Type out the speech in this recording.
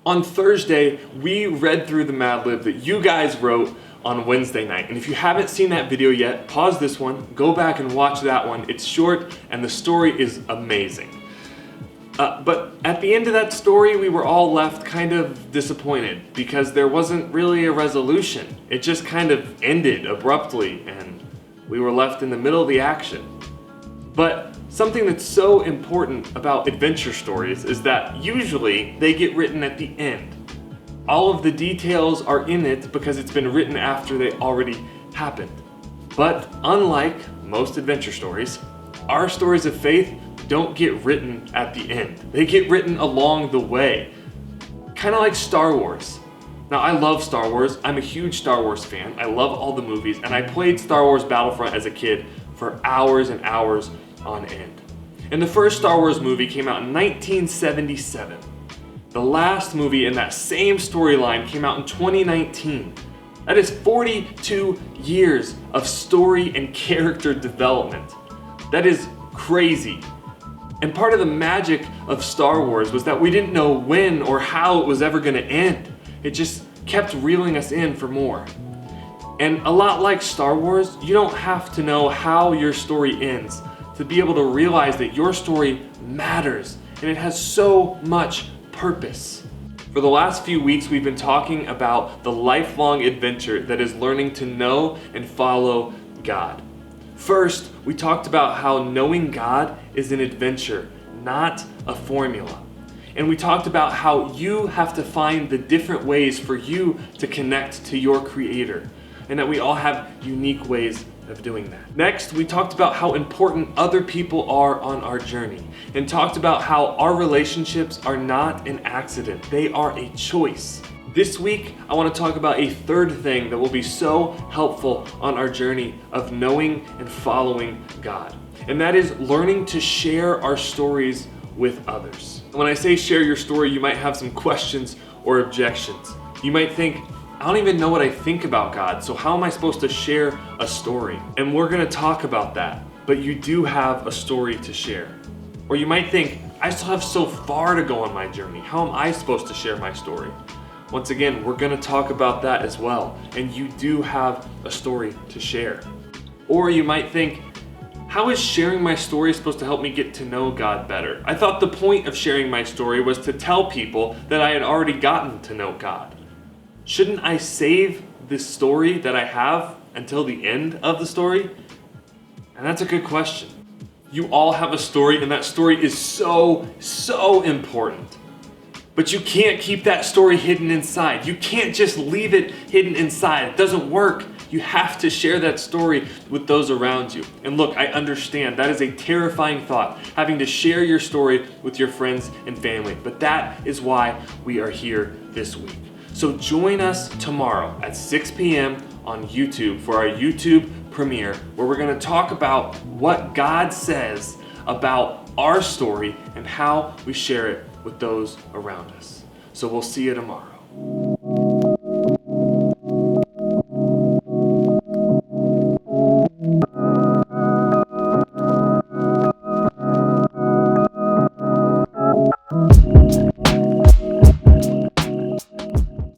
On Thursday, we read through the Mad Lib that you guys wrote on Wednesday night. And if you haven't seen that video yet, pause this one, go back and watch that one. It's short and the story is amazing. But at the end of that story, we were all left kind of disappointed because there wasn't really a resolution. It just kind of ended abruptly and we were left in the middle of the action. But something that's so important about adventure stories is that usually they get written at the end. All of the details are in it because it's been written after they already happened. But unlike most adventure stories, our stories of faith don't get written at the end. They get written along the way. Kind of like Star Wars. Now, I love Star Wars. I'm a huge Star Wars fan. I love all the movies, and I played Star Wars Battlefront as a kid for hours and hours on end. And the first Star Wars movie came out in 1977. The last movie in that same storyline came out in 2019. That is 42 years of story and character development. That is crazy. And part of the magic of Star Wars was that we didn't know when or how it was ever going to end. It just kept reeling us in for more. And a lot like Star Wars, you don't have to know how your story ends to be able to realize that your story matters and it has so much purpose. For the last few weeks, we've been talking about the lifelong adventure that is learning to know and follow God. First, we talked about how knowing God is an adventure, not a formula. And we talked about how you have to find the different ways for you to connect to your Creator, and that we all have unique ways of doing that. Next, we talked about how important other people are on our journey, and talked about how our relationships are not an accident, they are a choice. This week, I want to talk about a third thing that will be so helpful on our journey of knowing and following God, and that is learning to share our stories with others. When I say share your story, you might have some questions or objections. You might think, I don't even know what I think about God, so how am I supposed to share a story? And we're gonna talk about that, but you do have a story to share. Or you might think, I still have so far to go on my journey. How am I supposed to share my story? Once again, we're gonna talk about that as well, and you do have a story to share. Or you might think, how is sharing my story supposed to help me get to know God better? I thought the point of sharing my story was to tell people that I had already gotten to know God. Shouldn't I save this story that I have until the end of the story? And that's a good question. You all have a story, and that story is so important. But you can't keep that story hidden inside. You can't just leave it hidden inside. It doesn't work. You have to share that story with those around you. And look, I understand that is a terrifying thought, having to share your story with your friends and family. But that is why we are here this week. So join us tomorrow at 6 p.m. on YouTube for our YouTube premiere, where we're going to talk about what God says about our story and how we share it with those around us. So we'll see you tomorrow.